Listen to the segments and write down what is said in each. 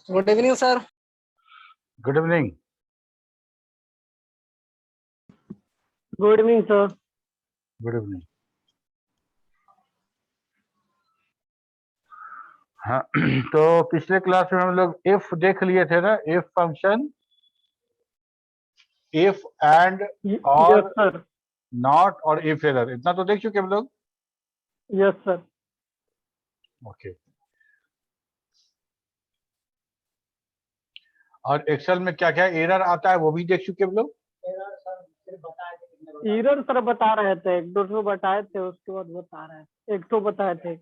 Good evening sir. Good evening. Good evening sir. Good evening. हाँ तो पिछले class में हम लोग इफ देख लिए थे ना, if function, if and yes और सर। नॉट और इफ एरर, इतना तो देख चुके हम लोग। Yes sir. ओके। और एक्सेल में क्या क्या एरर आता है वो भी देख चुके हम लोग। एरर सर बता रहे थे, एक दो ठो बताए थे, उसके बाद बता रहे हैं, एक तो बताए थे।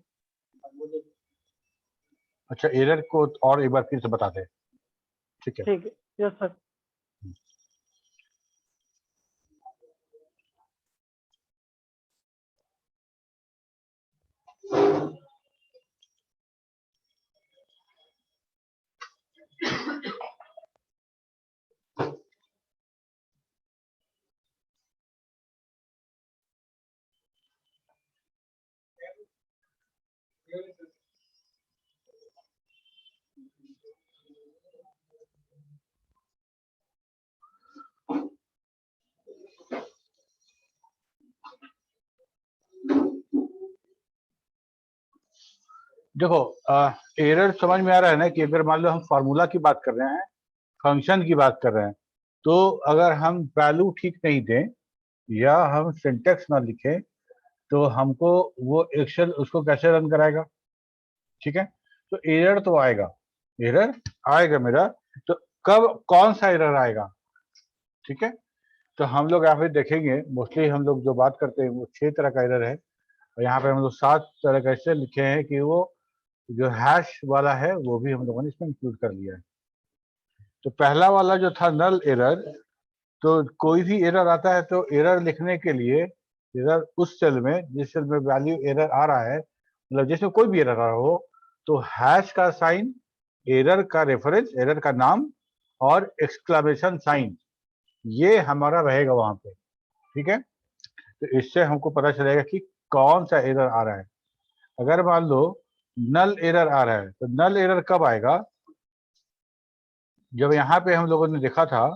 अच्छा, एरर को और एक बार फिर से बताते हैं, ठीक है। ठीक है। Yes sir. देखो, एरर समझ में आ रहा है ना कि अगर मान लो हम फार्मूला की बात कर रहे हैं, फंक्शन की बात कर रहे हैं, तो अगर हम वैल्यू ठीक नहीं दें या हम सिंटेक्स ना लिखें तो हमको वो एक्सेल उसको कैसे रन कराएगा। ठीक है, तो एरर तो आएगा, एरर आएगा मेरा। तो कब कौन सा एरर आएगा, ठीक है। तो हम लोग यहाँ पे देखेंगे, मोस्टली हम लोग जो बात करते हैं वो 6 तरह का एरर है, और यहाँ पे हम लोग 7 तरह का ऐसे लिखे हैं कि वो जो हैश वाला है वो भी हम लोगों ने इसमें इंक्लूड कर लिया है। तो पहला वाला जो था नल एरर, तो कोई भी एरर आता है तो एरर लिखने के लिए एरर उस सेल में जिस सेल में वैल्यू एरर आ रहा है, मतलब जिसमें कोई भी एरर आ रहा हो, तो हैश का साइन, एरर का रेफरेंस, एरर का नाम और एक्सक्लेमेशन साइन, ये हमारा रहेगा वहां पे। ठीक है, तो इससे हमको पता चलेगा कि कौन सा एरर आ रहा है। अगर मान लो नल एरर आ रहा है, तो नल एरर कब आएगा, जब यहाँ पे हम लोगों ने देखा था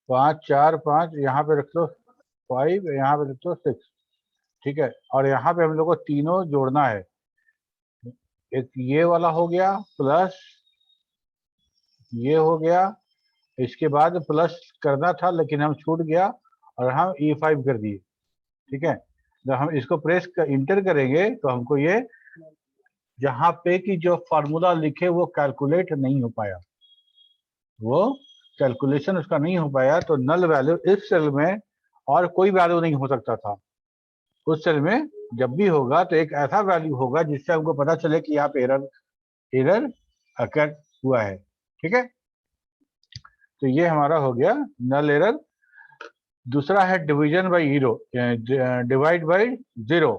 5 4 5, यहाँ पे रख लो 5, यहाँ पे रख लो 6, ठीक है। और यहाँ पे हम लोग को तीनों जोड़ना है, एक ये वाला हो गया प्लस ये हो गया, इसके बाद प्लस करना था लेकिन हम छूट गया और हम E5 कर दिए। ठीक है, जब हम इसको प्रेस कर इंटर करेंगे तो हमको ये जहाँ पे कि जो फार्मूला लिखे वो कैलकुलेट नहीं हो पाया, वो कैलकुलेशन उसका नहीं हो पाया, तो नल वैल्यू इस सेल में और कोई वैल्यू नहीं हो सकता था। उस सेल में जब भी होगा तो एक ऐसा वैल्यू होगा जिससे हमको पता चले कि यहाँ पे एरर अकर हुआ है। ठीक है, तो ये हमारा हो गया नल एरर। दूसरा है division by zero, divide by zero.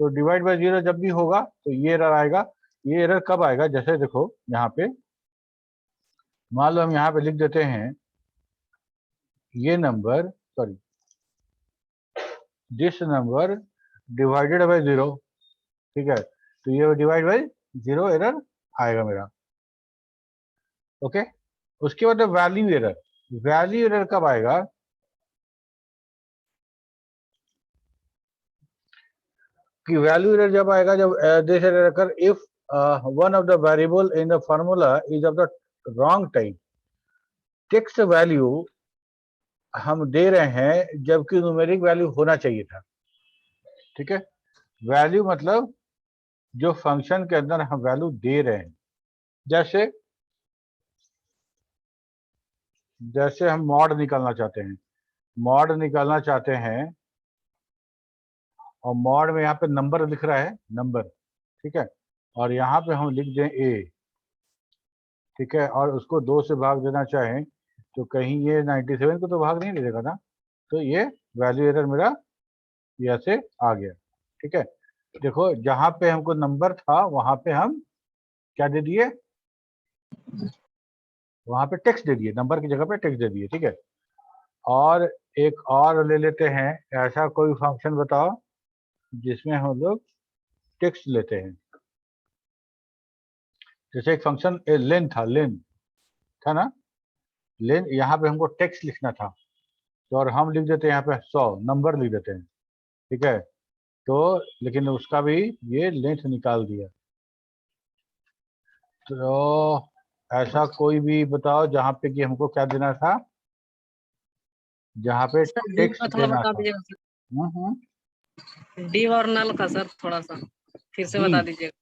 तो डिवाइड बाय जीरो जब भी होगा तो ये एरर आएगा। ये एरर कब आएगा, जैसे देखो यहाँ पे मान लो हम यहाँ पे लिख देते हैं ये number, sorry this number divided by zero. ठीक है, तो ये डिवाइड बाय जीरो एरर आएगा मेरा। ओके, उसके बाद वैल्यू एरर। वैल्यू एरर कब आएगा, कि वैल्यू एरर जब आएगा जब this error occur if one of the variable in the formula is of the wrong type. Text value हम दे रहे हैं जबकि न्यूमेरिक वैल्यू होना चाहिए था। ठीक है, वैल्यू मतलब जो फंक्शन के अंदर हम वैल्यू दे रहे हैं, जैसे जैसे हम मॉड निकालना चाहते हैं, मॉड निकालना चाहते हैं और मॉड में यहाँ पे नंबर लिख रहा है, नंबर, ठीक है, और यहाँ पे हम लिख दें ए, ठीक है, और उसको 2 से भाग देना चाहें तो कहीं ये 97 को तो भाग नहीं दे देगा ना, तो ये वैल्यू एरर मेरा यहाँ से आ गया। ठीक है, देखो जहाँ पे हमको नंबर था वहां पे हम क्या दे दिए, वहां पे टेक्स्ट दे दिए, नंबर की जगह पे टेक्स्ट दे दिए। ठीक है, और एक और ले लेते हैं, ऐसा कोई फंक्शन बताओ जिसमें हम लोग टेक्स्ट लेते हैं। जैसे एक फंक्शन लेन था ना, लेन, यहाँ पे हमको टेक्स्ट लिखना था, तो और हम लिख देते हैं यहाँ पे 100 नंबर लिख देते हैं, ठीक है। तो लेकिन उसका भी ये लेंथ निकाल दिया। तो ऐसा कोई भी बताओ जहाँ पे कि हमको क्या देना था, जहाँ पे सर डी टेक्स्ट का थोड़ा देना बता था। दीजिएगा सर। डी और नल का सर थोड़ा सा फिर से डी बता दीजिएगा।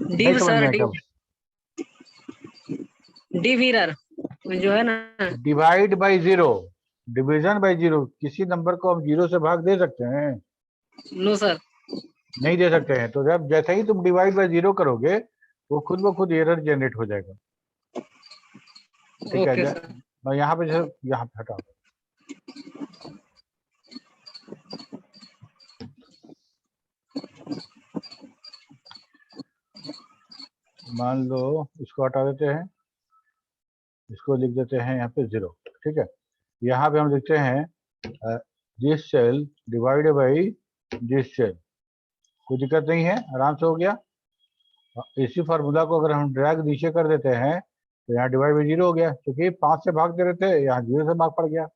नहीं डिव समझ सर, में डिव कब डिवीरर जो है ना। डिवाइड बाई 0, डिवीजन बाई 0, किसी नंबर को हम 0 से भाग दे सकते हैं? No sir. नहीं दे सकते हैं। तो जब जैसे ही तुम डिवाइड बाई 0 करोगे वो खुद ब खुद एरर जनरेट हो जाएगा, ठीक ओके है। सर। मैं यहाँ पे हटा, मान लो इसको हटा देते हैं, इसको लिख देते हैं यहाँ पे 0, ठीक है। यहाँ पे हम लिखते हैं this cell divided by this cell, कोई दिक्कत नहीं है, आराम से हो गया। इसी फार्मूला को अगर हम ड्रैग नीचे कर देते हैं तो यहाँ डिवाइड बाई 0 हो गया, क्योंकि 5 से भाग दे रहे थे, यहाँ 0 से भाग पड़ गया,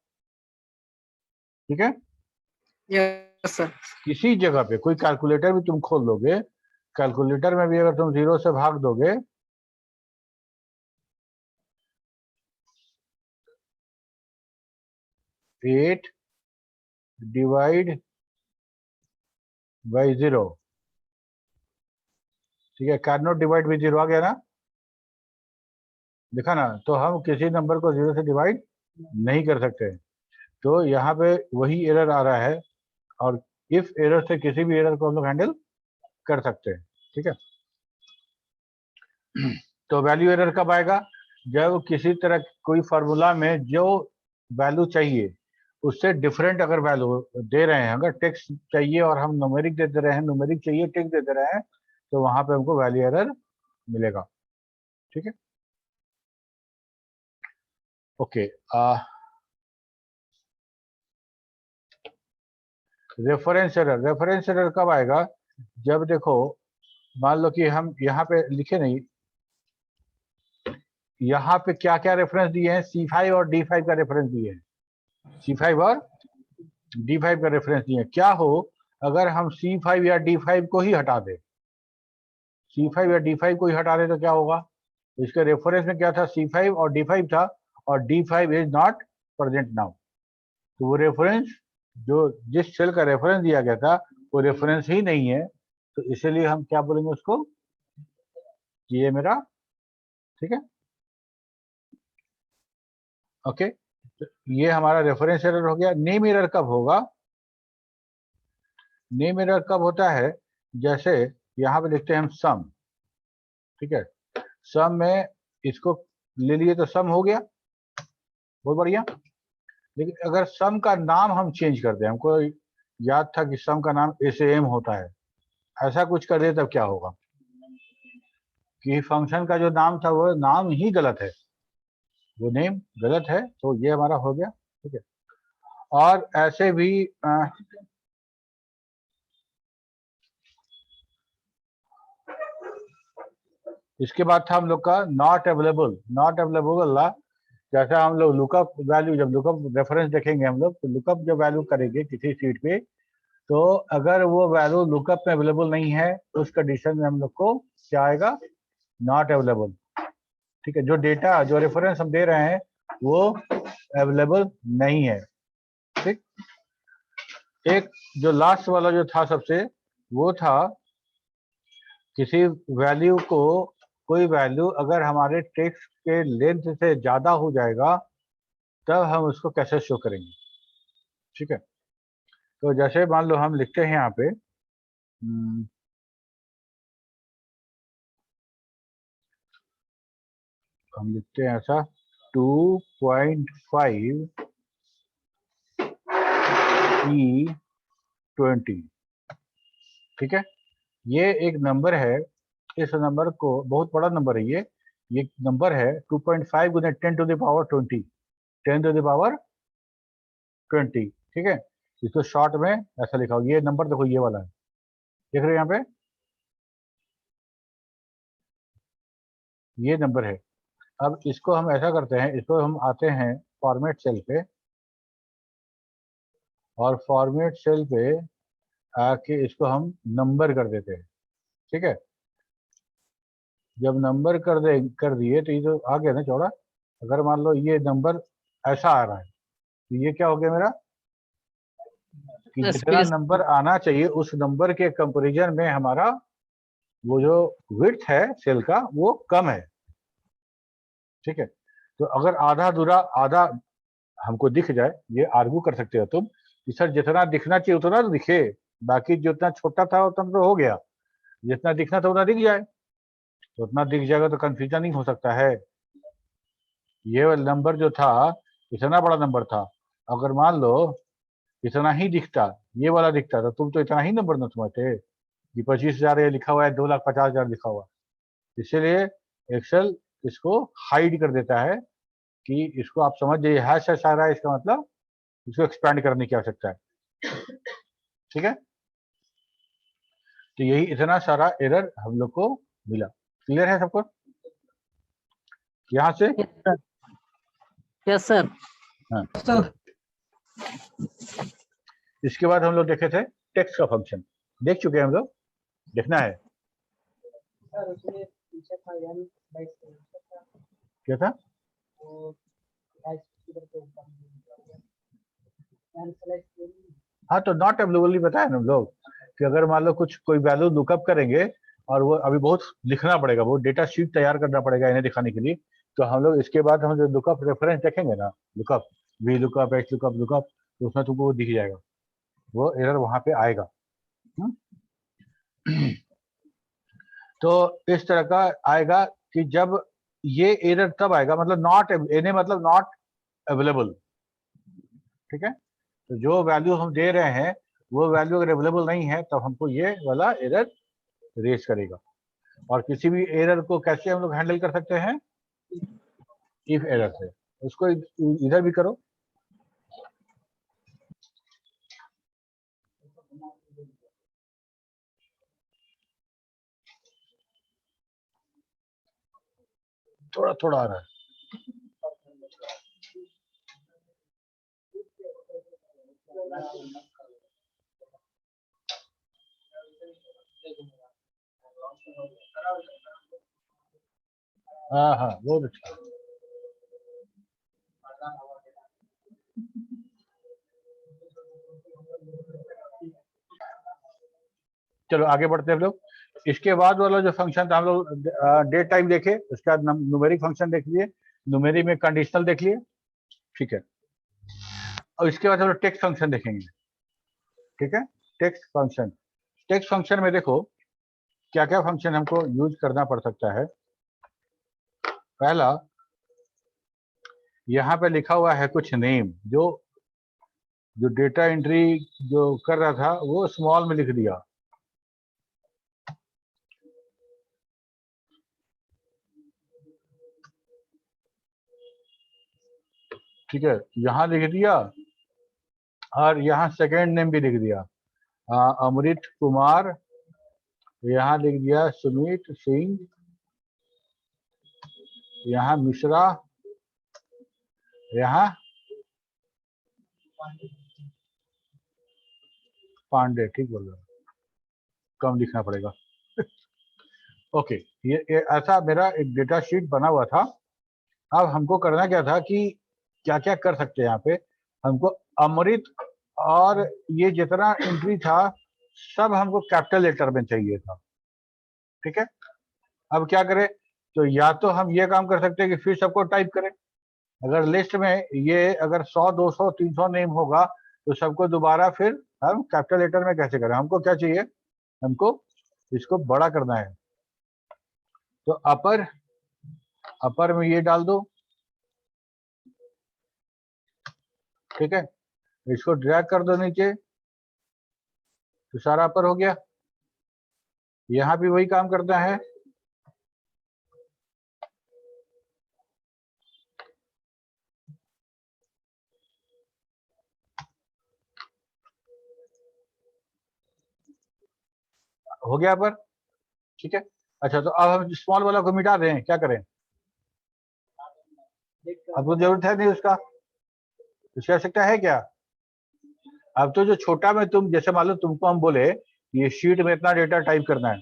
ठीक है। Yes sir. किसी जगह पे कोई कैलकुलेटर भी तुम खोल लोगे, कैलकुलेटर में भी अगर तुम 0 से भाग दोगे 8 डिवाइड बाई 0, ठीक है, कैन नॉट डिवाइड बाई 0 आ गया ना, देखा ना। तो हम किसी नंबर को 0 से डिवाइड नहीं कर सकते, तो यहाँ पे वही एरर आ रहा है। और इफ एरर से किसी भी एरर को हम लोग हैंडल कर सकते हैं, ठीक है। तो वैल्यू एरर कब आएगा? जब किसी तरह कोई फार्मूला में जो वैल्यू चाहिए उससे डिफरेंट अगर वैल्यू दे रहे हैं, अगर टेक्स्ट चाहिए और हम न्यूमेरिक दे दे रहे हैं, न्यूमेरिक चाहिए टेक्स्ट दे दे रहे हैं, तो वहां पे हमको वैल्यू एरर मिलेगा, ठीक है। ओके, रेफरेंस एरर कब आएगा? जब देखो मान लो कि हम यहाँ पे लिखे नहीं, यहाँ पे क्या क्या रेफरेंस दिए हैं, C5 और D5 का रेफरेंस दिए हैं, C5 और D5 का रेफरेंस दिए हैं। क्या हो अगर हम C5 या D5 को ही हटा दें, C5 या D5 को ही हटा दें तो क्या होगा? इसके रेफरेंस में क्या था? C5 और D5 था, और D5 is not present now. तो वो रेफरेंस जो जिस सेल का रेफरेंस दिया गया था वो रेफरेंस ही नहीं है, तो इसीलिए हम क्या बोलेंगे उसको, ये मेरा, ठीक है, ओके। तो ये हमारा रेफरेंस एरर हो गया। नेम एरर कब होगा? नेम एरर कब होता है? जैसे यहाँ पे लिखते हैं हम सम, ठीक है, सम में इसको ले लिए तो सम हो गया, बहुत बढ़िया। लेकिन अगर सम का नाम हम चेंज कर दें, हमको याद था कि सम का नाम SAM होता है, ऐसा कुछ कर दे तब क्या होगा कि फंक्शन का जो नाम था वो नाम ही गलत है, वो नेम गलत है, तो ये हमारा हो गया, ठीक है। और ऐसे भी इसके बाद था हम लोग का नॉट अवेलेबल। नॉट अवेलेबल जैसा हम लोग लुकअप वैल्यू, जब लुकअप रेफरेंस देखेंगे हम लोग, तो लुकअप जब वैल्यू करेंगे किसी सीट पे, तो अगर वो वैल्यू लुकअप में अवेलेबल नहीं है उस कंडीशन में हम लोग को क्या आएगा? नॉट अवेलेबल, ठीक है। जो डेटा जो रेफरेंस हम दे रहे हैं वो अवेलेबल नहीं है, ठीक। एक जो लास्ट वाला जो था सबसे, वो था किसी वैल्यू को, कोई वैल्यू अगर हमारे टेक्स्ट के लेंथ से ज्यादा हो जाएगा तब हम उसको कैसे शो करेंगे, ठीक है। तो जैसे मान लो हम लिखते हैं यहाँ पे हम लिखते हैं ऐसा 2.5 E20, ठीक है। ये एक नंबर है, इस नंबर को, बहुत बड़ा नंबर है ये नंबर है 2.5 गुने 10 to the power 20, 10 to the power 20, ठीक है। इसको शॉर्ट में ऐसा लिखा हो, ये नंबर देखो ये वाला है, देख रहे हो यहाँ पे ये नंबर है। अब इसको हम ऐसा करते हैं, इसको हम आते हैं फॉर्मेट सेल पे, और फॉर्मेट सेल पे आके इसको हम नंबर कर देते हैं। ठीक है, जब नंबर कर दिए तो ये तो आ गया ना चौड़ा। अगर मान लो ये नंबर ऐसा आ रहा है तो ये क्या हो गया मेरा, कि जितना स्पेस नंबर आना चाहिए उस नंबर के कंपैरिजन में हमारा वो जो विड्थ है सेल का वो कम है। ठीक है, तो अगर आधा अधूरा आधा हमको दिख जाए, ये आर्गू कर सकते हो तुम कि सर जितना दिखना चाहिए उतना तो दिखे, बाकी जितना छोटा था उतना तो हो गया, जितना दिखना था उतना दिख जाए, तो उतना दिख जाएगा तो कंफ्यूजन नहीं हो सकता है। ये नंबर जो था इतना बड़ा नंबर था, अगर मान लो इतना ही दिखता, ये वाला दिखता, तो तुम तो इतना ही नंबर न समझते कि 25,000 ये लिखा हुआ है, 2,50,000 लिखा हुआ है। इसीलिए एक्सेल इसको हाइड कर देता है कि इसको आप समझ जाइए हैश हैश आ रहा है, इसका मतलब इसको एक्सपैंड करने की आवश्यकता है। ठीक है, तो यही इतना सारा एरर हम लोग को मिला। क्लियर है सबको यहाँ से? Yes sir. हाँ, सर इसके बाद हम लोग देखे थे टेक्स्ट का फंक्शन, देख चुके हैं हम लोग, देखना है क्या था। हाँ, तो नॉट अवेलेबल ही बताया ना हम लोग कि अगर मान लो कुछ कोई वैल्यू लुकअप करेंगे और वो अभी बहुत लिखना पड़ेगा, वो डेटा शीट तैयार करना पड़ेगा इन्हें दिखाने के लिए, तो हम लोग इसके बाद हम जो लुकअप रेफरेंस देखेंगे ना, lookup V lookup H lookup lookup, तो उसमें तुमको वो दिख जाएगा, वो एरर वहां पे आएगा। तो इस तरह का आएगा कि जब ये एरर तब आएगा, मतलब नॉट एने मतलब नॉट अवेलेबल। ठीक है, तो जो वैल्यू हम दे रहे हैं वो वैल्यू अगर अवेलेबल नहीं है तब हमको ये वाला एरर रेज करेगा। और किसी भी एरर को कैसे हम लोग हैंडल कर सकते हैं, इफ एरर से। उसको इधर भी करो, थोड़ा थोड़ा आ रहा है। हाँ हाँ, बहुत अच्छा। चलो आगे बढ़ते हैं हम लोग। इसके बाद वाला जो फंक्शन था हम लोग डेट टाइम देखे, उसके बाद न्यूमेरिक फंक्शन देख लिए, न्यूमेरिक में कंडीशनल देख लिए। ठीक है, और इसके बाद हम लोग टेक्स्ट फंक्शन देखेंगे। ठीक है, टेक्स्ट फंक्शन, टेक्स्ट फंक्शन में देखो क्या क्या फंक्शन हमको यूज करना पड़ सकता है। पहला, यहाँ पे लिखा हुआ है कुछ नेम, जो जो डेटा एंट्री जो कर रहा था वो स्मॉल में लिख दिया। ठीक है, यहाँ लिख दिया, और यहाँ सेकेंड नेम भी लिख दिया, अमृत कुमार, यहाँ लिख दिया सुमित सिंह, यहाँ मिश्रा, यहाँ पांडे। ठीक बोल रहा, कम लिखना पड़ेगा। ओके, ये ऐसा मेरा एक डेटा शीट बना हुआ था। अब हमको करना क्या था कि क्या क्या कर सकते हैं यहाँ पे, हमको अमृत और ये जितना एंट्री था सब हमको कैपिटल लेटर में चाहिए था। ठीक है, अब क्या करें, तो या तो हम ये काम कर सकते हैं कि फिर सबको टाइप करें, अगर लिस्ट में ये अगर 100 200 300 नेम होगा तो सबको दोबारा फिर हम कैपिटल लेटर में कैसे करें। हमको क्या चाहिए, हमको इसको बड़ा करना है, तो अपर में ये डाल दो। ठीक है, इसको ड्रैग कर दो नीचे, तो सारा अपर हो गया। यहाँ भी वही काम करना है, हो गया पर, ठीक है। अच्छा तो अब हम स्मॉल वाला को मिटा दें, क्या करें? अब तो जरूरत है नहीं उसका, उसकी आवश्यकता है क्या? अब तो जो छोटा में तुम जैसे मान लो तुमको हम बोले ये शीट में इतना डेटा टाइप करना है,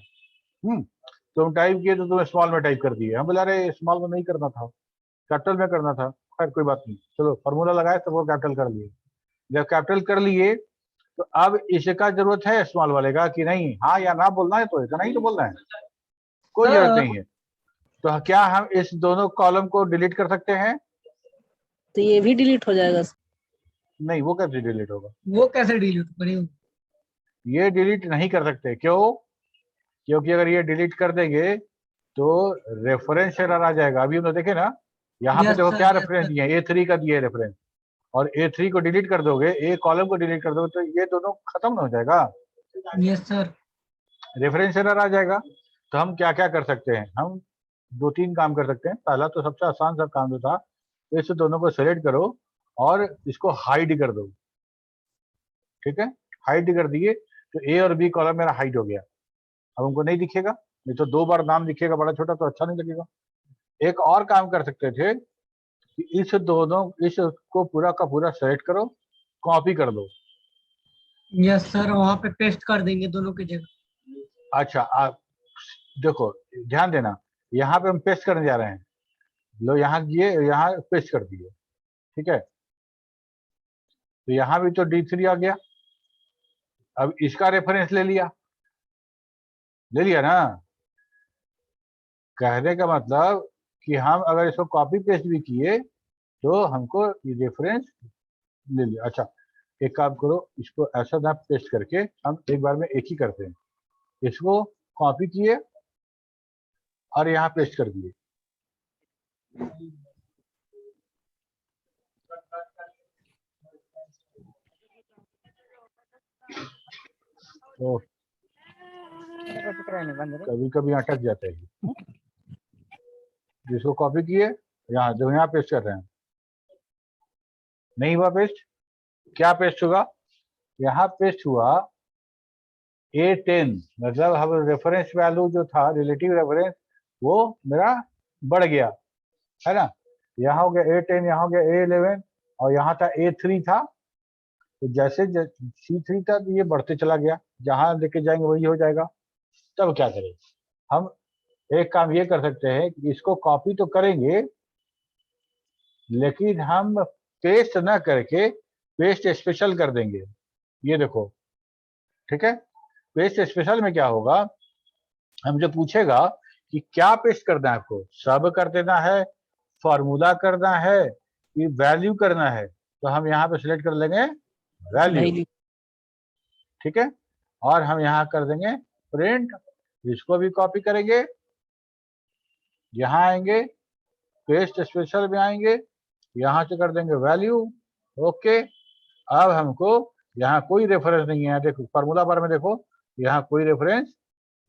तुम टाइप किए तो तुम स्मॉल में टाइप कर दिए, हम बोले अरे स्मॉल में नहीं करना था, कैपिटल में करना था। खैर कोई बात नहीं, चलो फॉर्मूला लगाए तो वो कैपिटल कर लिए। जब कैपिटल कर लिए तो अब इसका जरूरत है स्मॉल वाले का कि नहीं? हाँ या ना बोलना है तो इतना ही तो बोलना है, कोई जरूरत नहीं है। तो क्या हम इस दोनों कॉलम को डिलीट कर सकते हैं? तो ये भी डिलीट हो जाएगा सर? नहीं, वो कैसे डिलीट होगा? वो कैसे डिलीट करेंगे? ये डिलीट नहीं कर सकते, क्यों? क्योंकि अगर ये डिलीट कर देंगे तो रेफरेंस एरर आ जाएगा। अभी हमने देखे ना, यहाँ पे Yes, देखो sir, क्या yes, रेफरेंस sir. दिया है, A3 का दिया है रेफरेंस, और A3 को डिलीट कर दोगे, ए कॉलम को डिलीट कर दोगे तो ये दोनों खत्म हो जाएगा, यस सर। रेफरेंस एरर आ जाएगा। तो हम क्या क्या कर सकते हैं? हम 2-3 काम कर सकते हैं। पहला तो सबसे आसान सा काम जो था, इस दोनों को सेलेक्ट करो और इसको हाइड कर दो, ठीक है। हाइड कर दिए तो ए और बी कॉलम मेरा हाइड हो गया, अब हमको नहीं दिखेगा, नहीं तो 2 बार नाम दिखेगा बड़ा छोटा तो अच्छा नहीं लगेगा। एक और काम कर सकते थे कि इसको पूरा का पूरा सेलेक्ट करो, कॉपी कर दो। यस सर, वहाँ पे पेस्ट कर देंगे दोनों की जगह। अच्छा आप देखो, ध्यान देना, यहाँ पे हम पेस्ट करने जा रहे हैं, लो यहाँ किए, यहाँ पेस्ट कर दिए, ठीक है। तो यहाँ भी तो D3 आ गया, अब इसका रेफरेंस ले लिया ना। कहने का मतलब कि हम अगर इसको कॉपी पेस्ट भी किए तो हमको ये रेफरेंस ले लिया। अच्छा एक काम करो, इसको ऐसा ना पेस्ट करके हम एक बार में एक ही करते हैं, इसको कॉपी किए और यहाँ पेस्ट कर दिए। तो कभी कभी अटक जाता है, जिसको कॉपी किए यहाँ जो यहाँ पेस्ट कर रहे हैं, नहीं हुआ पेस्ट, क्या पेस्ट होगा? यहाँ पेस्ट हुआ A10, मतलब हम रेफरेंस वैल्यू जो था रिलेटिव रेफरेंस वो मेरा बढ़ गया, है ना। यहाँ हो गया A10, यहाँ हो गया A11 और यहाँ था A3 था, तो जैसे C3 था तो ये बढ़ते चला गया, जहाँ लेके जाएंगे वही हो जाएगा। तब क्या करें? हम एक काम ये कर सकते हैं कि इसको कॉपी तो करेंगे लेकिन हम पेस्ट ना करके पेस्ट स्पेशल कर देंगे, ये देखो, ठीक है। पेस्ट स्पेशल में क्या होगा, हमसे पूछेगा कि क्या पेस्ट करना है, आपको सब कर देना है, फॉर्मूला करना है कि वैल्यू करना है, तो हम यहाँ पे सिलेक्ट कर लेंगे वैल्यू, ठीक है। और हम यहाँ कर देंगे प्रिंट, इसको भी कॉपी करेंगे, यहाँ आएंगे पेस्ट स्पेशल में आएंगे, यहाँ से कर देंगे वैल्यू, ओके। अब हमको यहाँ कोई रेफरेंस नहीं है, देखो फार्मूला बार में देखो यहाँ कोई रेफरेंस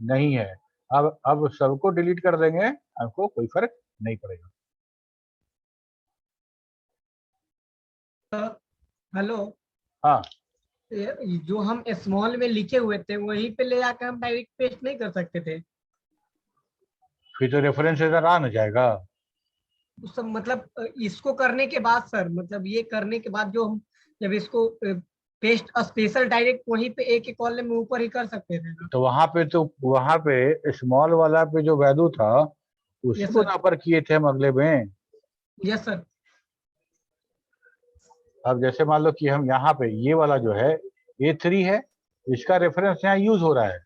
नहीं है। अब सबको डिलीट कर देंगे, हमको कोई फर्क नहीं पड़ेगा। हेलो। हाँ, जो हम स्मॉल में लिखे हुए थे वहीं पे ले आकर हम डायरेक्ट पेस्ट नहीं कर सकते थे? फिर तो रेफरेंस इधर आ न जाएगा। उस सब मतलब इसको करने के बाद सर, मतलब ये करने के बाद जो हम जब इसको पेस्ट स्पेशल डायरेक्ट वहीं पे एक एक कॉलम में ऊपर ही कर सकते थे ना? तो वहां पे स्मॉल वाला पे जो वैल्यू था उसी Yes, को sir. ना पर किए थे हम अगले में। Yes sir. अब जैसे मान लो कि हम यहाँ पे ये वाला जो है A3 है, इसका रेफरेंस यहाँ यूज हो रहा है,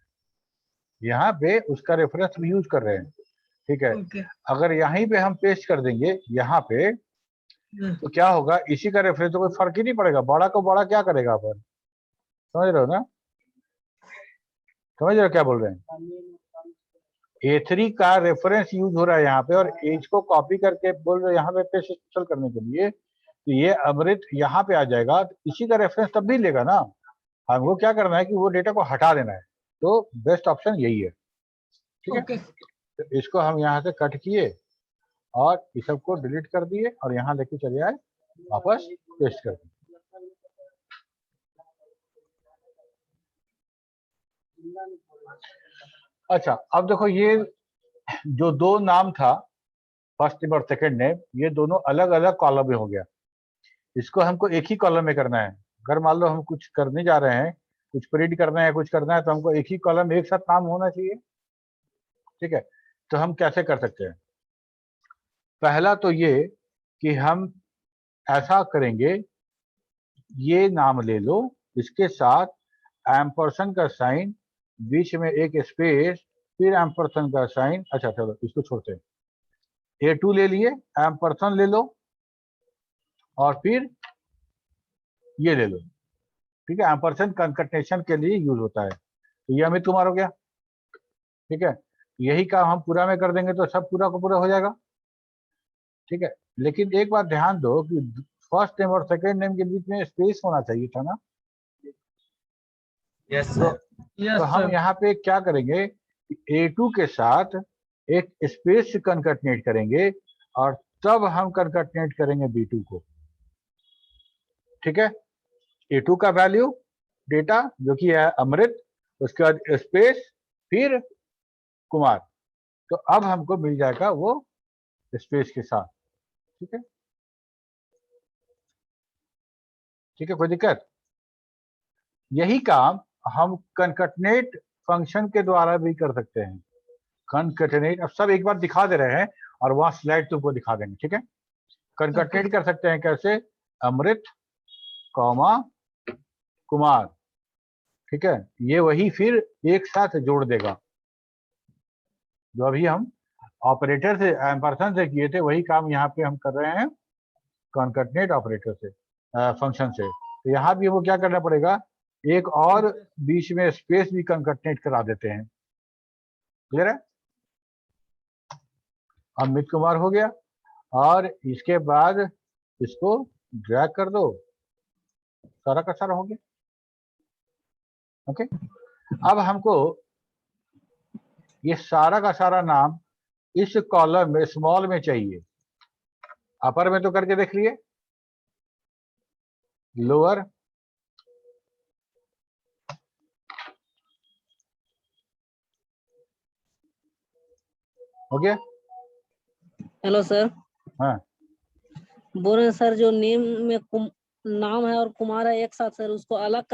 यहाँ पे उसका रेफरेंस हम यूज कर रहे हैं, ठीक है। ओके। अगर यहीं पे हम पेस्ट कर देंगे यहाँ पे तो क्या होगा, इसी का रेफरेंस तो कोई फर्क ही नहीं पड़ेगा, बड़ा को बड़ा क्या करेगा अपन, समझ रहे हो ना, समझ रहे हो क्या बोल रहे हैं। A3 का रेफरेंस यूज हो रहा है यहाँ पे और एज को कॉपी करके बोल रहे यहाँ पे पेस्ट स्पेशल करने के लिए, तो ये अमृत यहाँ पे आ जाएगा, तो इसी का रेफरेंस तब भी लेगा ना। हमको क्या करना है कि वो डेटा को हटा देना है, तो बेस्ट ऑप्शन यही है, ठीक है। ओके। तो इसको हम यहाँ से कट किए और इस सबको डिलीट कर दिए और यहाँ लेके चले आए, वापस पेस्ट कर दिए। अच्छा, अब देखो ये जो दो नाम था, फर्स्ट नेम और सेकंड नेम, ये दोनों अलग अलग कॉलम में हो गया। इसको हमको एक ही कॉलम में करना है। अगर मान लो हम कुछ करने जा रहे हैं, कुछ प्रिंट करना है, कुछ करना है, तो हमको एक ही कॉलम एक साथ नाम होना चाहिए। ठीक है, तो हम कैसे कर सकते हैं? पहला तो ये कि हम ऐसा करेंगे, ये नाम ले लो, इसके साथ एम्परसेंड का साइन, बीच में एक स्पेस, फिर एम्परसेंड का साइन। अच्छा चलो इसको छोड़ते हैं, A2 ले लिए, एम्परसेंड ले लो, और फिर ये ले लो। ठीक है, एम्परसेंड कंकटेशन के लिए यूज होता है। तो ये अमित कुमार हो गया। ठीक है, यही काम हम पूरा में कर देंगे तो सब पूरा को पूरा हो जाएगा। ठीक है, लेकिन एक बात ध्यान दो कि फर्स्ट नेम और सेकंड नेम के बीच में स्पेस होना चाहिए था ना। यस तो, सर। तो हम यहाँ पे क्या करेंगे, A2 के साथ एक स्पेस कंकटनेट करेंगे और तब हम कंकटनेट करेंगे B2 को। ठीक है, A2 का वैल्यू डेटा जो कि है अमृत, उसके बाद स्पेस, फिर कुमार। तो अब हमको मिल जाएगा वो स्पेस के साथ। ठीक है, ठीक है, कोई दिक्कत? यही काम हम कंकटनेट फंक्शन के द्वारा भी कर सकते हैं। कंकटनेट अब सब एक बार दिखा दे रहे हैं और वहां स्लाइड तुमको दिखा देंगे। ठीक है, कंकटनेट कर सकते हैं कैसे? अमृत कॉमा कुमार। ठीक है, ये वही फिर एक साथ जोड़ देगा जो अभी हम ऑपरेटर से एम्परसेंड से किए थे, वही काम यहाँ पे हम कर रहे हैं कॉन्कटनेट ऑपरेटर से, फंक्शन से। तो यहाँ भी वो क्या करना पड़ेगा, एक और बीच में स्पेस भी कॉन्कटनेट करा देते हैं। क्लियर है? अमित कुमार हो गया, और इसके बाद इसको ड्रैग कर दो, सारा का सारा हो गया। ओके, अब हमको ये सारा का सारा नाम इस कॉलम में स्मॉल में चाहिए। अपर में तो करके देख लिए, लोअर, हो गया? हेलो सर, हाँ, बोल रहे हैं सर जो नेम में नाम है और कुमार है एक साथ सर, उसको अलग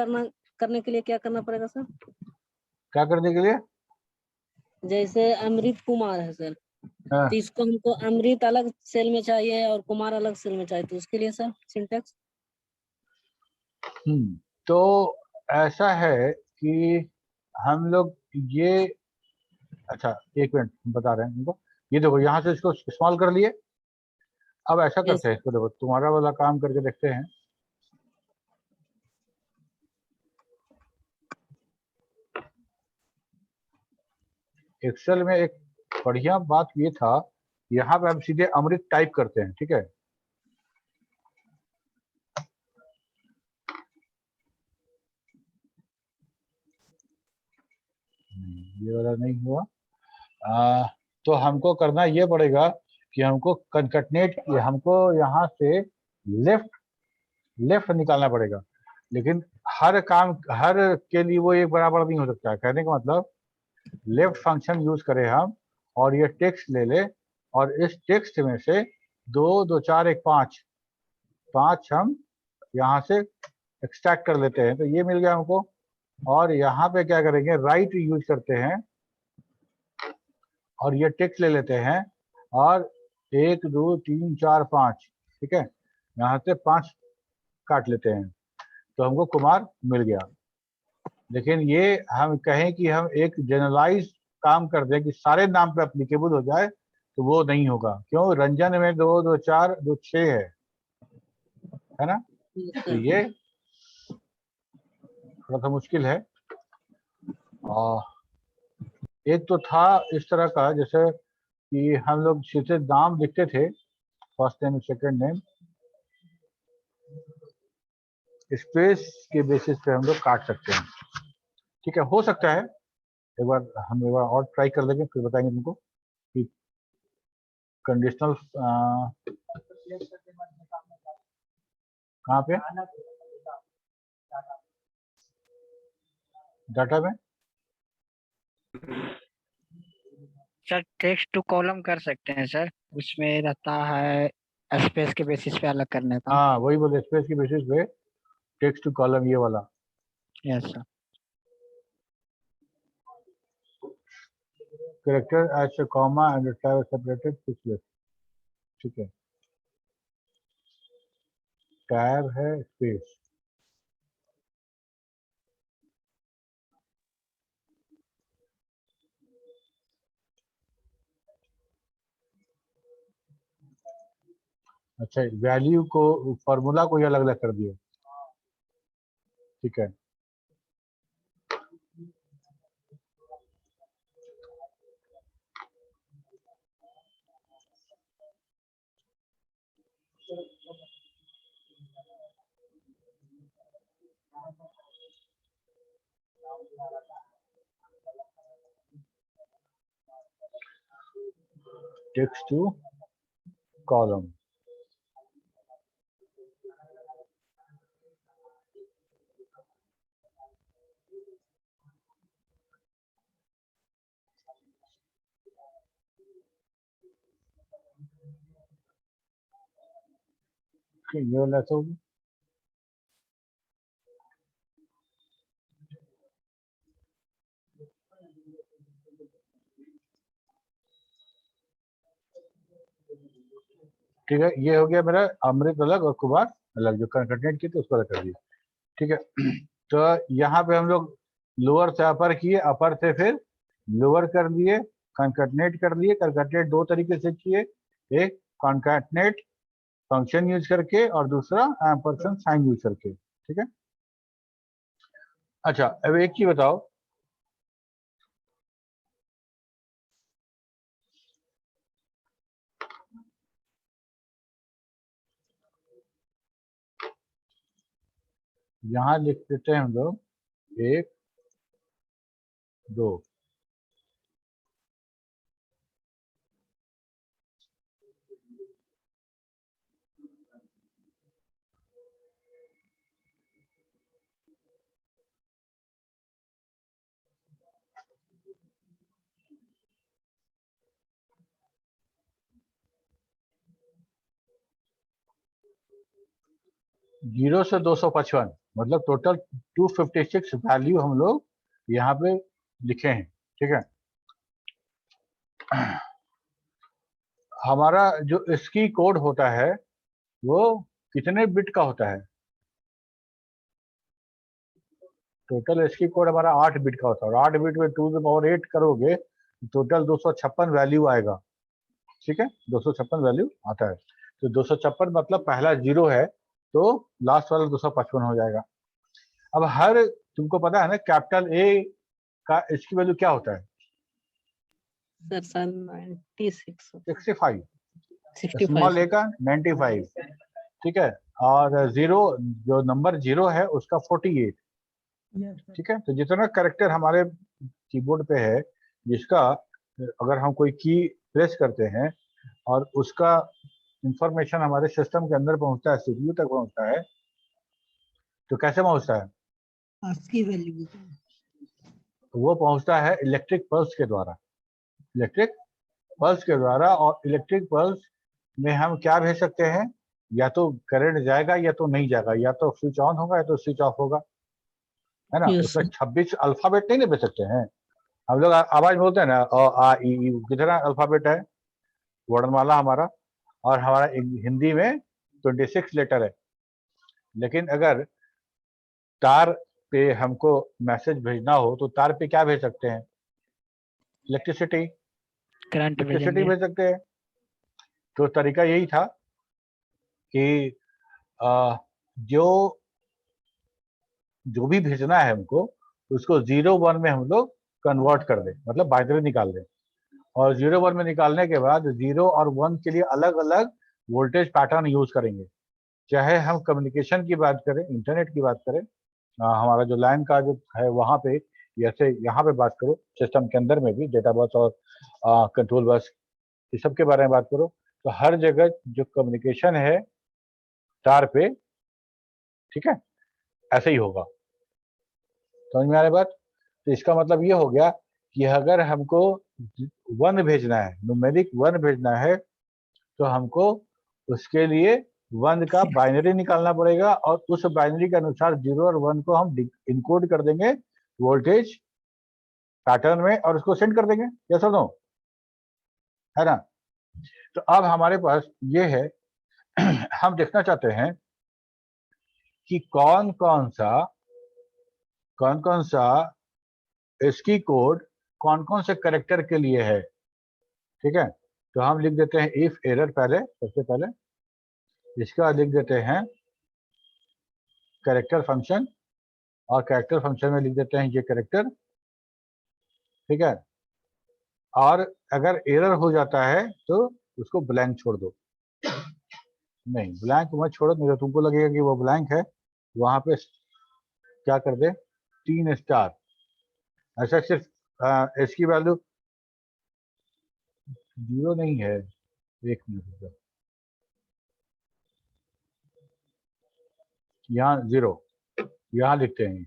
करने के लिए क्या करना पड़ेगा सर? क्या करने के लिए? जैसे अमृत कुमार है सर, हाँ, तो इसको हमको अमृत अलग सेल में चाहिए और कुमार अलग सेल में चाहिए, तो उसके लिए सर सिंटेक्स। तो ऐसा है कि हम लोग ये, अच्छा एक मिनट बता रहे हैं उनको। ये देखो यहाँ से इसको स्मॉल कर लिए। अब ऐसा यस करते हैं, इसको देखो तुम्हारा वाला काम करके देखते हैं। एक्सेल में एक बढ़िया बात ये था, यहाँ पे हम सीधे अमृत टाइप करते हैं। ठीक है, ये वाला नहीं हुआ। तो हमको करना ये पड़ेगा कि हमको कंकटनेट, हमको यहाँ से लेफ्ट लेफ्ट निकालना पड़ेगा। लेकिन हर काम, हर के लिए वो एक बराबर नहीं हो सकता है। कहने का मतलब लेफ्ट फंक्शन यूज करें हम, और ये टेक्स्ट ले ले, और इस टेक्स्ट में से 2 2 4 1 5 हम यहाँ से एक्सट्रैक्ट कर लेते हैं। तो ये मिल गया हमको। और यहाँ पे क्या करेंगे, राइट यूज करते हैं और ये टेक्स्ट ले लेते हैं, और 1 2 3 4 5, ठीक है, यहाँ से 5 काट लेते हैं, तो हमको कुमार मिल गया। लेकिन ये हम कहें कि हम एक जनरलाइज काम कर दें कि सारे नाम पे एप्लीकेबल हो जाए, तो वो नहीं होगा। क्यों? रंजन में 2 2 4 2 6 है ना? तो ये थोड़ा सा मुश्किल है। और एक तो था इस तरह का, जैसे कि हम लोग सीधे नाम लिखते थे, first name second name, space के बेसिस पे हम लोग काट सकते हैं। ठीक है, हो सकता है एक बार हम एक बार और ट्राई कर लेंगे, फिर बताएंगे तुमको कि कंडीशनल कहाँ पे डाटा में सर टेक्स्ट टू कॉलम कर सकते हैं सर, उसमें रहता है स्पेस के बेसिस पे अलग करने का। हाँ वही बोले, स्पेस की बेसिस पे टेक्स्ट टू कॉलम, ये वाला। Yes sir. Character as a comma and separated पिछले, ठीक है। टैब है स्पेस, अच्छा वैल्यू को, फॉर्मूला को ये अलग अलग कर दिया, ठीक है। टेक्स्ट टू कॉलम, ये वाला ऐसा होगा। ठीक है, ये हो गया मेरा अमृत अलग और कुमार अलग, जो कंकर्नेट की तो उसको अलग कर दिया, ठीक है। तो यहाँ पे हम लोग लोअर से अपर किए, अपर से फिर लोअर कर दिए, कंकर्नेट कर लिए। कंकर्नेट दो तरीके से किए, एक कंकर्नेट फंक्शन यूज करके और दूसरा एम्परसेंड साइन यूज करके, ठीक है। अच्छा अब एक चीज बताओ, यहाँ लिख देते हैं हम लोग 1 2, 0 से 255, मतलब टोटल 256 वैल्यू हम लोग यहाँ पे लिखे हैं, ठीक है। हमारा जो इसकी कोड होता है वो कितने बिट का होता है? टोटल इसकी कोड हमारा 8 बिट का होता है, और 8 बिट में 2 की पावर 8 करोगे टोटल 256 वैल्यू आएगा, ठीक है। 256 वैल्यू आता है, तो 256 मतलब पहला 0 है तो लास्ट वाला 255 हो जाएगा। अब हर, तुमको पता है ना कैपिटल ए का इसकी वैल्यू क्या होता है? सर सन 96 65, 65 स्मॉल ए का 95, ठीक है, और जीरो, जो नंबर 0 है उसका 48, ठीक है। तो जितना कैरेक्टर हमारे कीबोर्ड पे है, जिसका अगर हम कोई की प्रेस करते हैं और उसका इंफॉर्मेशन हमारे सिस्टम के अंदर पहुंचता है, सीपीयू तक पहुंचता है, तो कैसे पहुंचता है? ASCII वैल्यू वो पहुंचता है इलेक्ट्रिक पल्स के द्वारा, इलेक्ट्रिक पल्स के द्वारा। और इलेक्ट्रिक पल्स में हम क्या भेज सकते हैं? या तो करंट जाएगा या तो नहीं जाएगा, या तो स्विच ऑन होगा या तो स्विच ऑफ होगा, है ना। यस उसमें सर 26 अल्फाबेट नहीं ना भेज सकते हैं हम लोग। आवाज में बोलते हैं ना अ आ इ ई, कितना अल्फाबेट है वर्णमाला हमारा, और हमारा हिंदी में 26 लेटर है। लेकिन अगर तार पे हमको मैसेज भेजना हो तो तार पे क्या भेज सकते हैं? इलेक्ट्रिसिटी, करंट इलेक्ट्रिसिटी भेजेंगे। भेज सकते हैं। तो तरीका यही था कि जो जो भी भेजना है हमको उसको 0 1 में हम लोग कन्वर्ट कर दें, मतलब बाइनरी निकाल दें। और 0 1 में निकालने के बाद 0 और 1 के लिए अलग अलग वोल्टेज पैटर्न यूज करेंगे। चाहे हम कम्युनिकेशन की बात करें, इंटरनेट की बात करें, हमारा जो लैन का जो है वहाँ पे, जैसे यहाँ पे बात करो सिस्टम के अंदर में भी डेटा बस और कंट्रोल बस, इस सब के बारे में बात करो, तो हर जगह जो कम्युनिकेशन है तार पे, ठीक है, ऐसे ही होगा। समझ में आ रही बात? तो इसका मतलब ये हो गया कि अगर हमको 1 भेजना है, न्यूमेरिक 1 भेजना है, तो हमको उसके लिए 1 का बाइनरी निकालना पड़ेगा और उस बाइनरी के अनुसार 0 और 1 को हम इनकोड कर देंगे वोल्टेज पैटर्न में और उसको सेंड कर देंगे। यस और नो, है ना? तो अब हमारे पास ये है हम देखना चाहते हैं कि कौन कौन सा इसकी कोड कौन कौन से कैरेक्टर के लिए है। ठीक है, तो हम लिख देते हैं इफ एरर पहले, सबसे पहले इसका लिख देते हैं कैरेक्टर फंक्शन, और कैरेक्टर फंक्शन में लिख देते हैं ये कैरेक्टर। ठीक है, और अगर एरर हो जाता है तो उसको ब्लैंक छोड़ दो। नहीं, ब्लैंक मत छोड़ो, नहीं तो तुमको लगेगा कि वो ब्लैंक है, वहां पे क्या कर दे 3 स्टार। ऐसा सिर्फ इसकी वैल्यू 0 नहीं है, 1 मिनट, यहाँ 0 यहाँ लिखते हैं।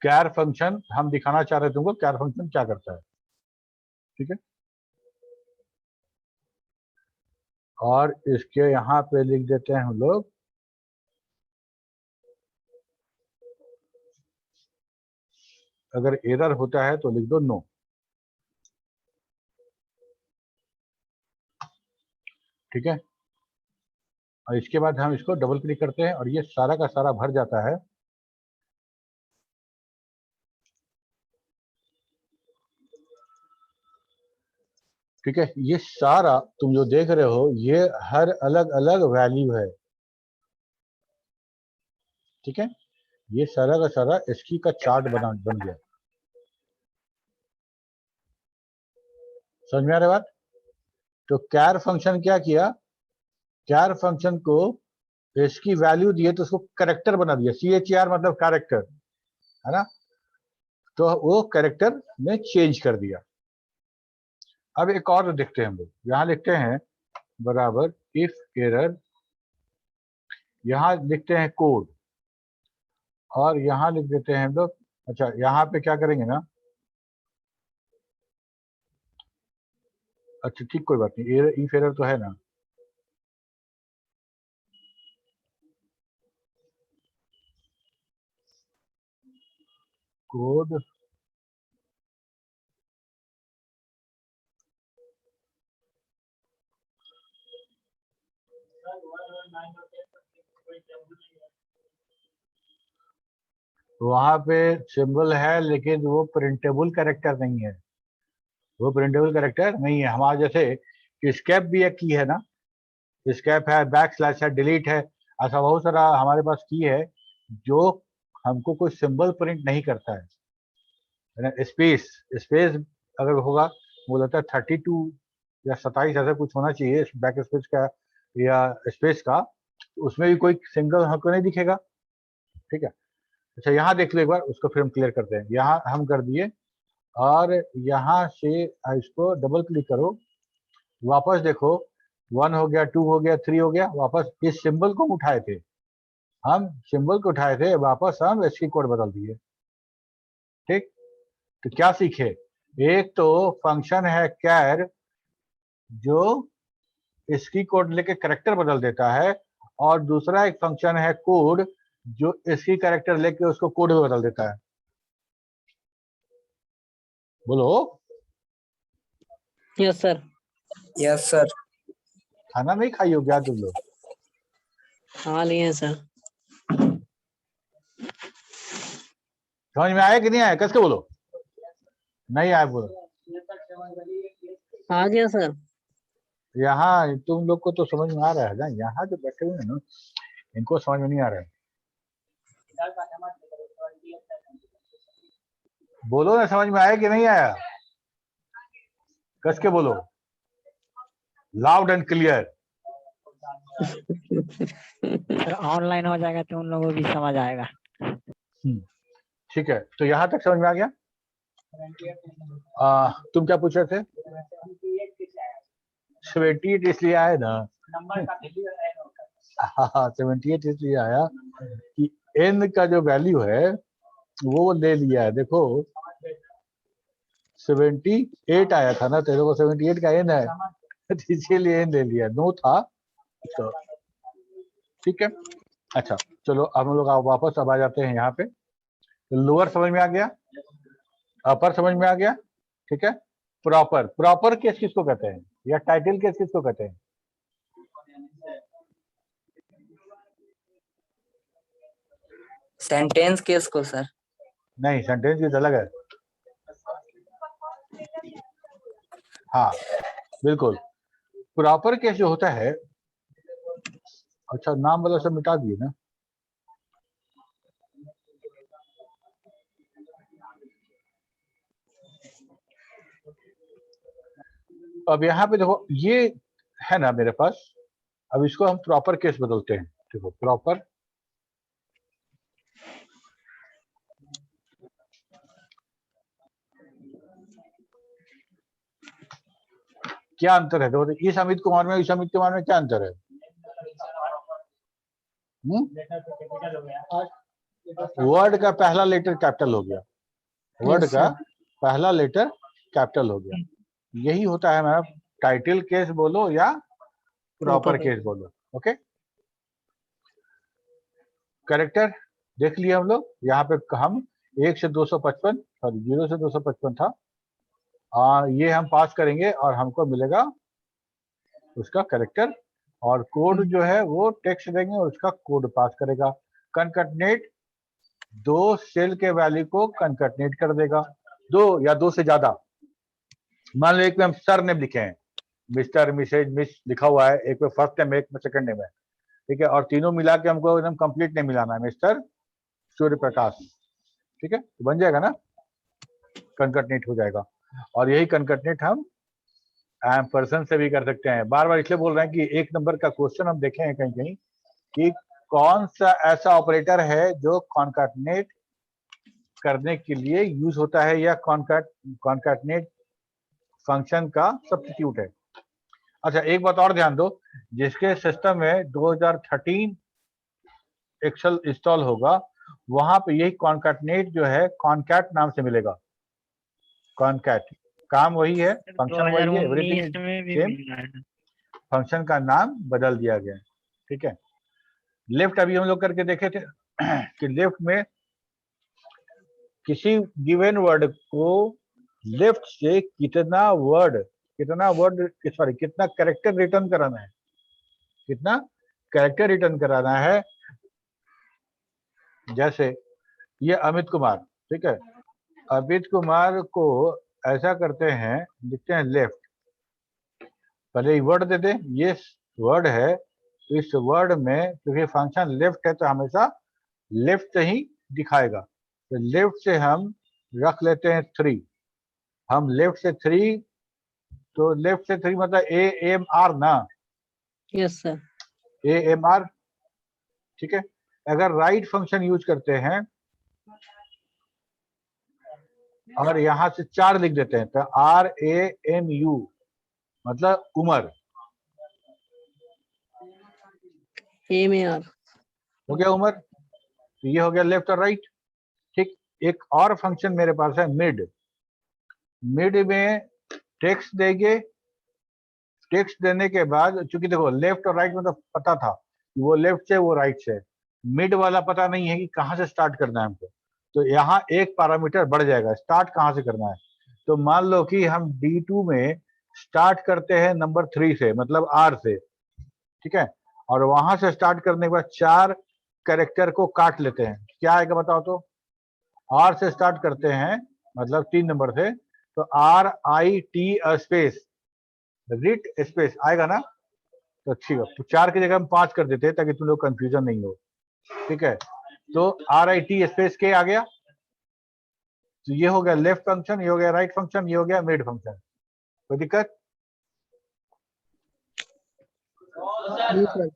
कैर फंक्शन हम दिखाना चाह रहे थे तुमको, कैर फंक्शन क्या करता है। ठीक है, और इसके यहाँ पे लिख देते हैं हम लोग अगर एरर होता है तो लिख दो नो। ठीक है, और इसके बाद हम इसको डबल क्लिक करते हैं और ये सारा का सारा भर जाता है। ठीक है, ये सारा तुम जो देख रहे हो ये हर अलग अलग वैल्यू है। ठीक है, ये सारा का सारा इसकी का चार्ट बन गया। समझ में आ रहा है बात? तो कैर फंक्शन क्या किया, कैर फंक्शन को इसकी वैल्यू दिए तो उसको कैरेक्टर बना दिया। CHR मतलब कैरेक्टर, है ना? तो वो कैरेक्टर में चेंज कर दिया। अब एक और देखते हैं हम लोग, यहाँ लिखते हैं बराबर इफ एरर, यहाँ लिखते हैं कोड, और यहाँ लिख देते हैं हम लोग। अच्छा, यहाँ पे क्या करेंगे ना, अच्छा ठीक, कोई बात नहीं, एरर इफ एरर तो है ना। कोड वहां पे सिंबल है लेकिन वो प्रिंटेबल कैरेक्टर नहीं है, वो प्रिंटेबल कैरेक्टर नहीं है। हमारा जैसे स्केप भी एक की है ना, स्केप है, बैक स्लैश है, डिलीट है, ऐसा बहुत सारा हमारे पास की है जो हमको कोई सिंबल प्रिंट नहीं करता है ना। स्पेस, स्पेस अगर होगा वो लगता है 32 या 27 ऐसा कुछ होना चाहिए बैक स्पेस का या स्पेस का, उसमें भी कोई सिंगल हमको नहीं दिखेगा। ठीक है, अच्छा यहाँ देख लो एक बार, उसको फिर हम क्लियर करते हैं। यहाँ हम कर दिए और यहाँ से इसको डबल क्लिक करो, वापस देखो 1 हो गया, 2 हो गया, 3 हो गया, वापस इस सिंबल को हम उठाए थे, हम सिंबल को उठाए थे, वापस हम इसकी कोड बदल दिए। ठीक, तो क्या सीखे, एक तो फंक्शन है कैर जो इसकी कोड लेके कैरेक्टर बदल देता है, और दूसरा एक फंक्शन है कोड जो इसकी कैरेक्टर लेके उसको कोड में बदल देता है। बोलो। Yes sir. Yes sir. खाना नहीं खाई हो क्या तुम लोग? हाँ लिए हैं सर। समझ में आया कि नहीं आया? कस के बोलो, नहीं आया बोलो। आ गया सर। यहाँ तुम लोग को तो समझ में आ रहा है ना, यहाँ जो बैठे हुए हैं ना इनको समझ में नहीं आ रहा है। बोलो ना, समझ में आया कि नहीं आया? कस के बोलो, लाउड एंड क्लियर। ऑनलाइन हो जाएगा तो उन लोगों को भी समझ आएगा। ठीक है, तो यहाँ तक समझ में आ गया। तुम क्या पूछ रहे थे? 78 इसलिए आया ना। हाँ 78 इसलिए आया n का जो वैल्यू है वो ले लिया है। देखो 78 आया था ना, तेरे को 78 का n है इसीलिए n ले लिया, नो था तो ठीक है। अच्छा चलो हम लोग वापस अब आ जाते हैं यहाँ पे। लोअर समझ में आ गया, अपर समझ में आ गया, ठीक है। प्रॉपर, प्रॉपर केस किसको कहते हैं या टाइटल केस किसको कहते हैं? सेंटेंस केस को सर। नहीं, सेंटेंस की अलग है। हाँ बिल्कुल, प्रॉपर केस जो होता है, अच्छा नाम वाला सब मिटा दिए ना। अब यहाँ पे देखो ये है ना मेरे पास, अब इसको हम प्रॉपर केस बदलते हैं। देखो प्रॉपर, क्या अंतर है? देखो इस अमित कुमार में इस अमित कुमार में क्या अंतर है? वर्ड का पहला लेटर कैपिटल हो गया, वर्ड Yes, का sir. पहला लेटर कैपिटल हो गया। यही होता है मैम, टाइटल केस बोलो या प्रॉपर Proper केस बोलो। ओके, कैरेक्टर देख लिए हम लोग। यहाँ पे हम 1 से 255 सॉरी 0 से 255 था, ये हम पास करेंगे और हमको मिलेगा उसका कैरेक्टर, और कोड जो है वो टेक्स्ट देंगे और उसका कोड पास करेगा। कनकटनेट 2 सेल के वैल्यू को कनकटनेट कर देगा, 2 या 2 से ज्यादा। मान लो एक में हम सर नेम लिखे हैं, मिस्टर मिसेज मिस लिखा हुआ है, एक में फर्स्ट नेम एक में सेकंड नेम है, ठीक है, और तीनों मिला के हमको एकदम कंप्लीट नेम मिलाना है, मिस्टर सूर्य प्रकाश, ठीक है, तो बन जाएगा ना, कनकटनेट हो जाएगा। और यही कनकटनेट हम पर्सन से भी कर सकते हैं। बार बार इसलिए बोल रहे हैं कि 1 नंबर का क्वेश्चन हम देखे हैं कहीं कहीं कि कौन सा ऐसा ऑपरेटर है जो कॉन्कैटनेट करने के लिए यूज होता है या कॉन्कैटनेट फंक्शन का सब्स्टिट्यूट है। अच्छा एक बात और ध्यान दो, जिसके सिस्टम में 2013 एक्सेल इंस्टॉल होगा वहां पे यही कॉन्कैटनेट जो है कॉनकैट नाम से मिलेगा। कॉनकैट काम वही है, फंक्शन वही है, 2019 एवरीथिंग में भी सेम, मिल रहा है। फंक्शन का नाम बदल दिया गया, ठीक है। लेफ्ट अभी हम लोग करके देखे थे कि लेफ्ट में किसी गिवन वर्ड को लेफ्ट से कितना कैरेक्टर रिटर्न कराना है, कितना कैरेक्टर रिटर्न कराना है। जैसे ये अमित कुमार, ठीक है, अमित कुमार को ऐसा करते हैं, लिखते हैं लेफ्ट, पहले वर्ड दे दे, ये वर्ड है, इस वर्ड में क्योंकि फंक्शन लेफ्ट है तो हमेशा लेफ्ट से ही दिखाएगा, तो लेफ्ट से हम रख लेते हैं 3, हम लेफ्ट से 3, तो लेफ्ट से 3 मतलब AMR ना, Yes, sir. AMR, ठीक है। अगर राइट फंक्शन यूज करते हैं और यहां से 4 लिख देते हैं तो RAMU मतलब उमर, AMAR. हो गया उमर, तो ये हो गया लेफ्ट और राइट, ठीक। एक और फंक्शन मेरे पास है मिड, मिड में टेक्स्ट देंगे, टेक्स्ट देने के बाद चूंकि देखो लेफ्ट और राइट में तो पता था वो लेफ्ट से वो राइट से, मिड वाला पता नहीं है कि कहाँ से स्टार्ट करना है हमको, तो यहाँ एक पैरामीटर बढ़ जाएगा, स्टार्ट कहाँ से करना है। तो मान लो कि हम D2 में स्टार्ट करते हैं नंबर 3 से, मतलब R से, ठीक है, और वहां से स्टार्ट करने के बाद 4 कैरेक्टर को काट लेते हैं, क्या आएगा बताओ तो? R से स्टार्ट करते हैं मतलब 3 नंबर से, तो RIT स्पेस रिट स्पेस आएगा ना, तो ठीक है, तो 4 की जगह हम 5 कर देते हैं ताकि तुम लोग कंफ्यूजन नहीं हो, ठीक है। तो RIT स्पेस के आ गया, तो ये हो गया लेफ्ट फंक्शन, ये हो गया राइट फंक्शन, ये हो गया मिड फंक्शन, कोई दिक्कत? Yes, sir.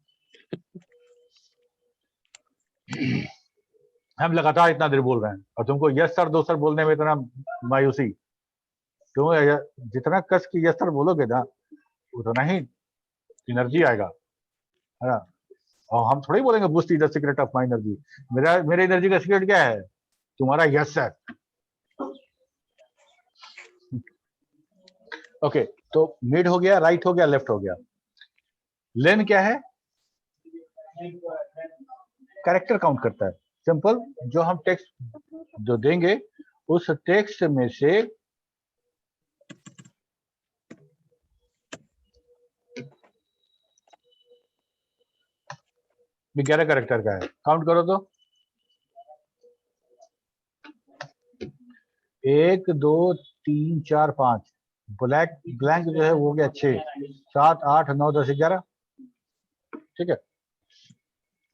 हम लगातार इतना देर बोल रहे हैं और तुमको यस सर 2 सर बोलने में इतना मायूसी, तुम जितना कस की यस सर बोलोगे ना उतना ही एनर्जी आएगा, है ना। और हम थोड़ी बोलेंगे boost the secret of my energy. मेरे एनर्जी का सीक्रेट क्या है? तुम्हारा यस सर। ओके, तो मिड हो गया, राइट हो गया, लेफ्ट हो गया। लेन क्या है? कैरेक्टर काउंट करता है। सिंपल, जो हम टेक्स्ट जो देंगे उस टेक्स्ट में से भी 11 कैरेक्टर का है। काउंट करो तो 1 2 3 4 5, ब्लैंक जो है वो हो गया 6 7 8 9 10 11। ठीक है,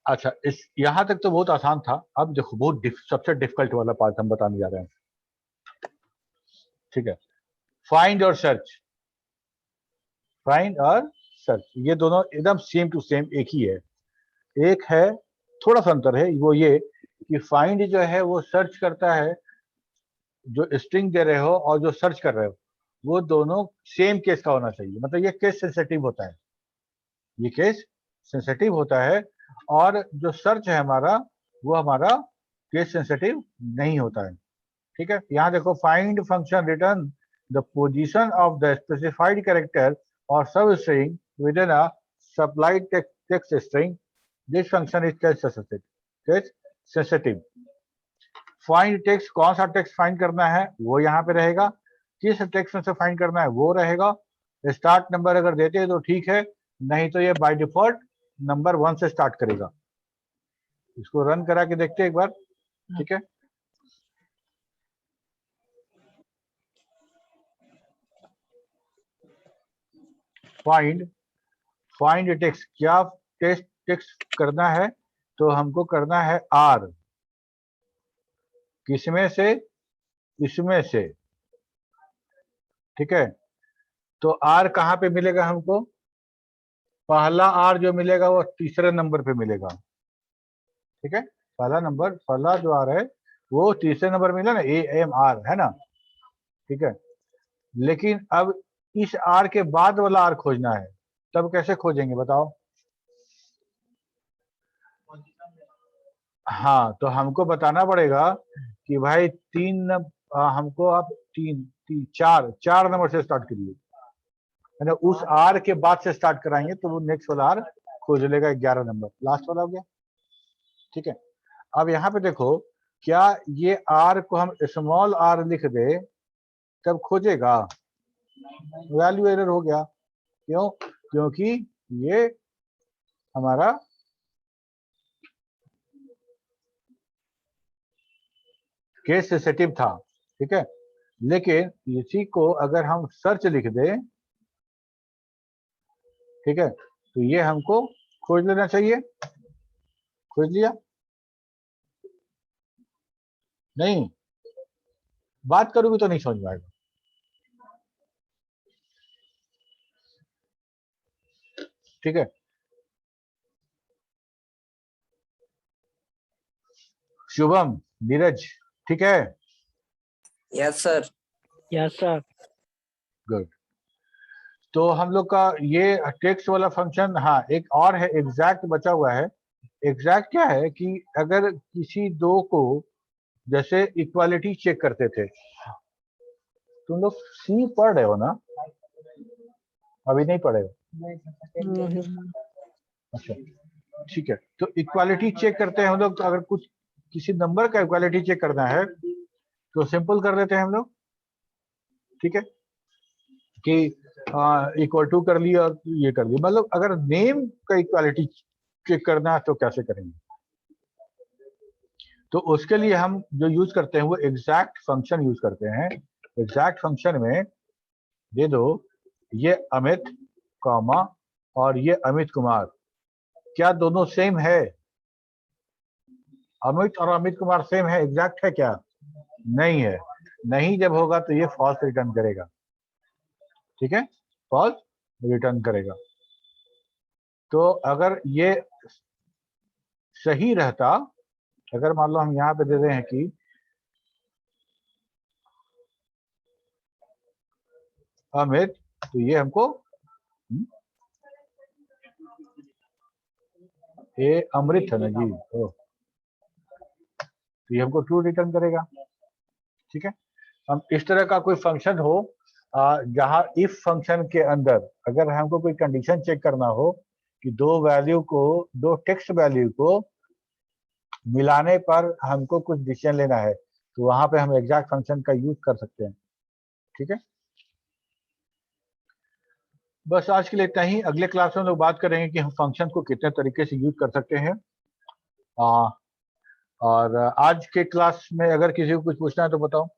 अच्छा इस यहां तक तो बहुत आसान था। अब देखो बहुत सबसे डिफिकल्ट वाला पार्ट हम बताने जा रहे हैं। ठीक है, फाइंड और सर्च। फाइंड और सर्च ये दोनों एकदम सेम टू सेम एक ही है। एक है, थोड़ा सा अंतर है, वो ये कि फाइंड जो है वो सर्च करता है, जो स्ट्रिंग दे रहे हो और जो सर्च कर रहे हो वो दोनों सेम केस का होना चाहिए। मतलब ये केस सेंसिटिव होता है, ये केस सेंसिटिव होता है। और जो सर्च है हमारा, वो हमारा केस सेंसिटिव नहीं होता है। ठीक है, यहाँ देखो find function return the position of the specified character और substring within a supplied text string. This function is case sensitive. Case sensitive. Find text, कौन सा टेक्स्ट फाइंड करना है वो यहाँ पे रहेगा, किस टेक्स्ट में से फाइंड करना है वो रहेगा। स्टार्ट नंबर अगर देते हैं तो ठीक है, नहीं तो ये बाय डिफॉल्ट नंबर 1 से स्टार्ट करेगा। इसको रन करा के देखते हैं एक बार। ठीक है, फाइंड टेक्स्ट, क्या टेक्स्ट करना है? तो हमको करना है आर। किसमें से? इसमें से। ठीक है, तो आर कहाँ पे मिलेगा हमको? पहला आर जो मिलेगा वो तीसरे नंबर पे मिलेगा। ठीक है, पहला जो आर है वो तीसरे नंबर मिला ना, AMR है ना। ठीक है, लेकिन अब इस आर के बाद वाला आर खोजना है, तब कैसे खोजेंगे बताओ? हाँ, तो हमको बताना पड़ेगा कि भाई हमको आप चार नंबर से स्टार्ट करिए, है ना। उस आर के बाद से स्टार्ट कराएंगे तो वो नेक्स्ट वाला आर खोज लेगा, 11 नंबर लास्ट वाला हो गया। ठीक है, अब यहाँ पे देखो, क्या ये आर को हम स्मॉल आर लिख दे तब खोजेगा? वैल्यू एरर हो गया। क्यों? क्योंकि ये हमारा केस सेंसिटिव था। ठीक है, लेकिन इसी को अगर हम सर्च लिख दें, ठीक है, तो ये हमको खोज लेना चाहिए। खोज लिया? नहीं, बात करोगे तो नहीं समझ में आएगा। ठीक है, शुभम, नीरज, ठीक है? Yes sir. Yes sir. Good. तो हम लोग का ये टेक्स्ट वाला फंक्शन, हाँ एक और है एग्जैक्ट बचा हुआ है। एग्जैक्ट क्या है कि अगर किसी दो को, जैसे इक्वालिटी चेक करते थे, तुम लोग सी पढ़ रहे हो ना? अभी नहीं पढ़े हो? अच्छा, ठीक है, तो इक्वालिटी चेक करते हैं हम लोग। अगर कुछ किसी नंबर का इक्वालिटी चेक करना है तो सिंपल कर देते हैं हम लोग। ठीक है, कि इक्वल टू कर लिया और ये कर लिया। मतलब अगर नेम का इक्वालिटी चेक करना है तो कैसे करेंगे? तो उसके लिए हम जो यूज करते हैं वो एग्जैक्ट फंक्शन यूज करते हैं। एग्जैक्ट फंक्शन में दे दो ये अमित कॉमा और ये अमित कुमार, क्या दोनों सेम है? अमित और अमित कुमार सेम है, एग्जैक्ट है क्या? नहीं है। नहीं जब होगा तो ये फॉल्स रिटर्न करेगा। ठीक है, फॉल्स रिटर्न करेगा। तो अगर ये सही रहता, अगर मान लो हम यहाँ पे दे रहे हैं कि अमित, तो ये हमको ए अमृत है ना जी। ओ, तो ये हमको ट्रू रिटर्न करेगा। ठीक है, हम इस तरह का कोई फंक्शन हो जहां इफ फंक्शन के अंदर अगर हमको कोई कंडीशन चेक करना हो कि दो टेक्स्ट वैल्यू को मिलाने पर हमको कुछ डिसीजन लेना है, तो वहां पे हम एग्जैक्ट फंक्शन का यूज कर सकते हैं। ठीक है, बस आज के लिए इतना ही। अगले क्लास में हम लोग बात करेंगे कि हम फंक्शन को कितने तरीके से यूज कर सकते हैं। और आज के क्लास में अगर किसी को कुछ पूछना है तो बताओ।